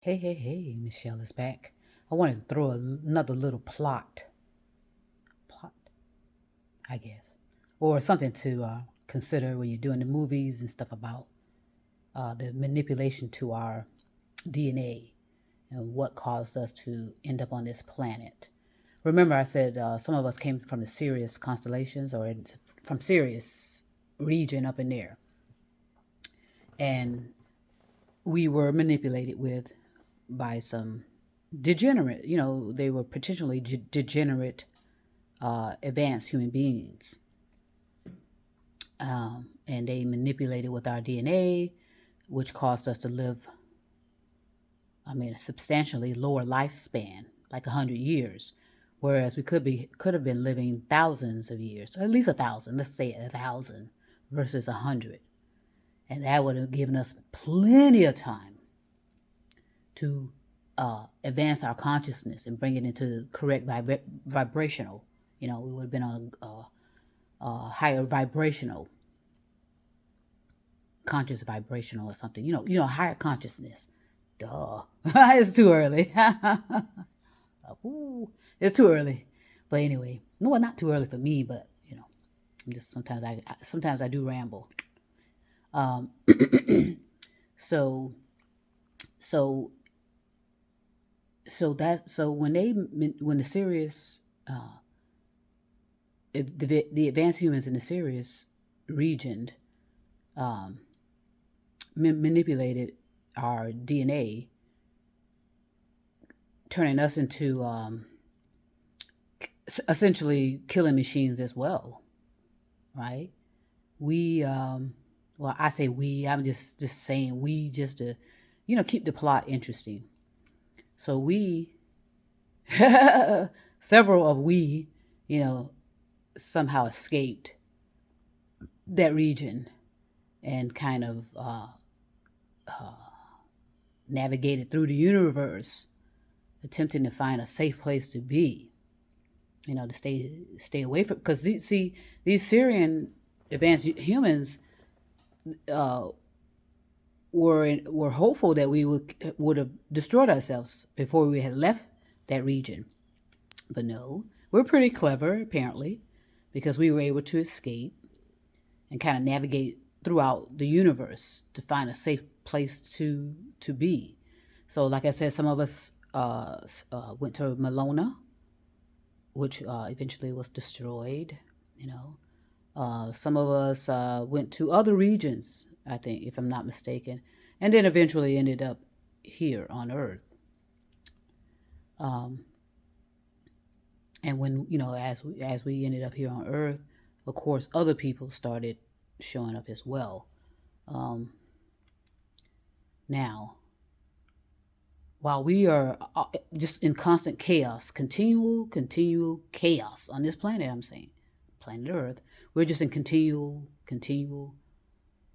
Hey, hey, hey, Michelle is back. I wanted to throw another little plot, I guess, or something to consider when you're doing the movies and stuff about the manipulation to our DNA and what caused us to end up on this planet. Remember, I said some of us came from the Sirius constellations or from Sirius region up in there, and we were manipulated with by some degenerate, they were potentially degenerate advanced human beings. And they manipulated with our DNA, which caused us to live, a substantially lower lifespan, like 100 years, whereas we could have been living thousands of years, or at least 1,000. Let's say 1,000 versus 100, and that would have given us plenty of time to advance our consciousness and bring it into correct vibrational. We would have been on a higher vibrational, conscious vibrational or something. Higher consciousness. Duh, it's too early. Ooh, it's too early. But anyway, no, not too early for me. But I'm just sometimes I do ramble. Um, so so so when the Sirius if the advanced humans in the Sirius region um, manipulated our DNA, turning us into essentially killing machines as well, right? We, well, I say we. I'm just saying we just to, keep the plot interesting. So we, several of we, you know, somehow escaped that region and kind of navigated through the universe, attempting to find a safe place to be. To stay away from, because see, these Syrian advanced humans uh, were hopeful that we would have destroyed ourselves before we had left that region, but no, we're pretty clever apparently, because we were able to escape and kind of navigate throughout the universe to find a safe place to be. So, like I said, some of us went to Malona, which eventually was destroyed. Some of us went to other regions, I think, if I'm not mistaken, and then eventually ended up here on Earth. Um, and when as we ended up here on Earth, of course, other people started showing up as well. Um, Now, while we are just in constant chaos, continual chaos on this planet, I'm saying, planet Earth, we're just in continual.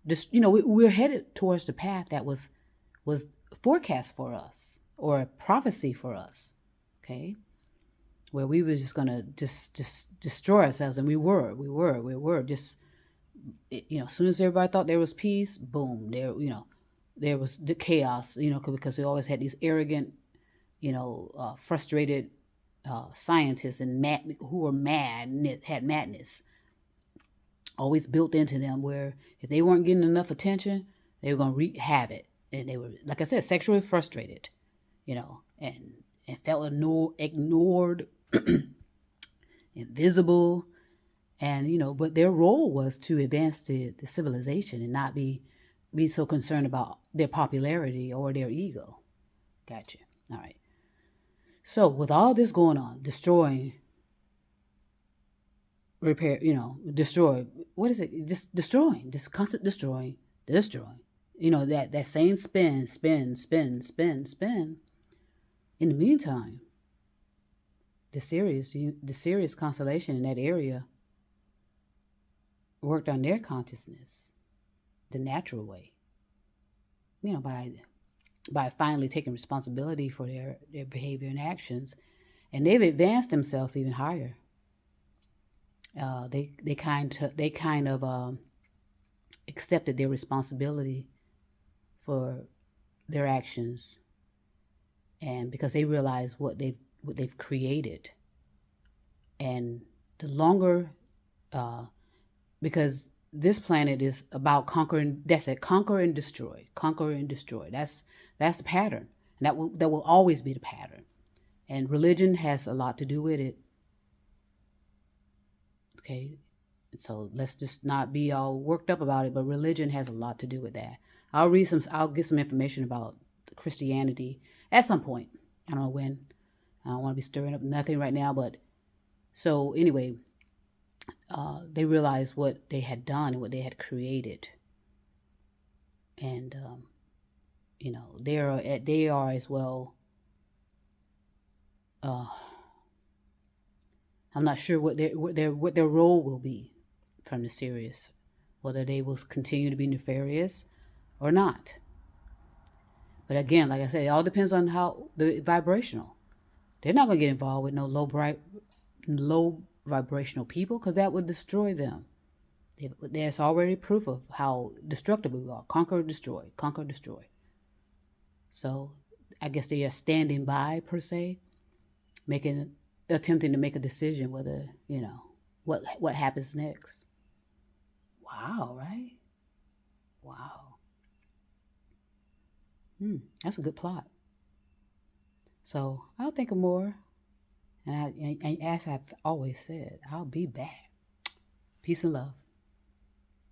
Just we're headed towards the path that was forecast for us, or a prophecy for us. Okay, where we were just gonna just destroy ourselves, and we were just as soon as everybody thought there was peace, boom, there was the chaos, because we always had these arrogant, frustrated scientists and who were mad and had madness always built into them, where if they weren't getting enough attention, they were going to wreak havoc. And they were, like I said, sexually frustrated, and felt ignored, invisible. And, but their role was to advance the civilization and not be so concerned about their popularity or their ego. Gotcha. All right. So with all this going on, destroying, repair, destroy. What is it? Just destroying, just constant destroying. That same spin. In the meantime, the Sirius constellation in that area worked on their consciousness the natural way. By finally taking responsibility for their behavior and actions, and they've advanced themselves even higher. They kind of accepted their responsibility for their actions and because they realize what they've created, and the longer, uh, because this planet is about conquering. That's it. Conquer and destroy. Conquer and destroy. That's the pattern, and that will always be the pattern. And religion has a lot to do with it. Okay, so let's just not be all worked up about it. But religion has a lot to do with that. I'll get some information about Christianity at some point. I don't know when. I don't want to be stirring up nothing right now. But so anyway, they realized what they had done and what they had created, and they are as well. Uh, I'm not sure what their role will be from the series, whether they will continue to be nefarious or not. But again, like I said, it all depends on how the vibrational. They're not going to get involved with no low vibrational people, because that would destroy them. There's already proof of how destructive we are. Conquer, destroy. Conquer, destroy. So I guess they are standing by, per se, attempting to make a decision whether, what happens next. Wow, right? Wow. That's a good plot. So I'll think of more. And as I've always said, I'll be back. Peace and love.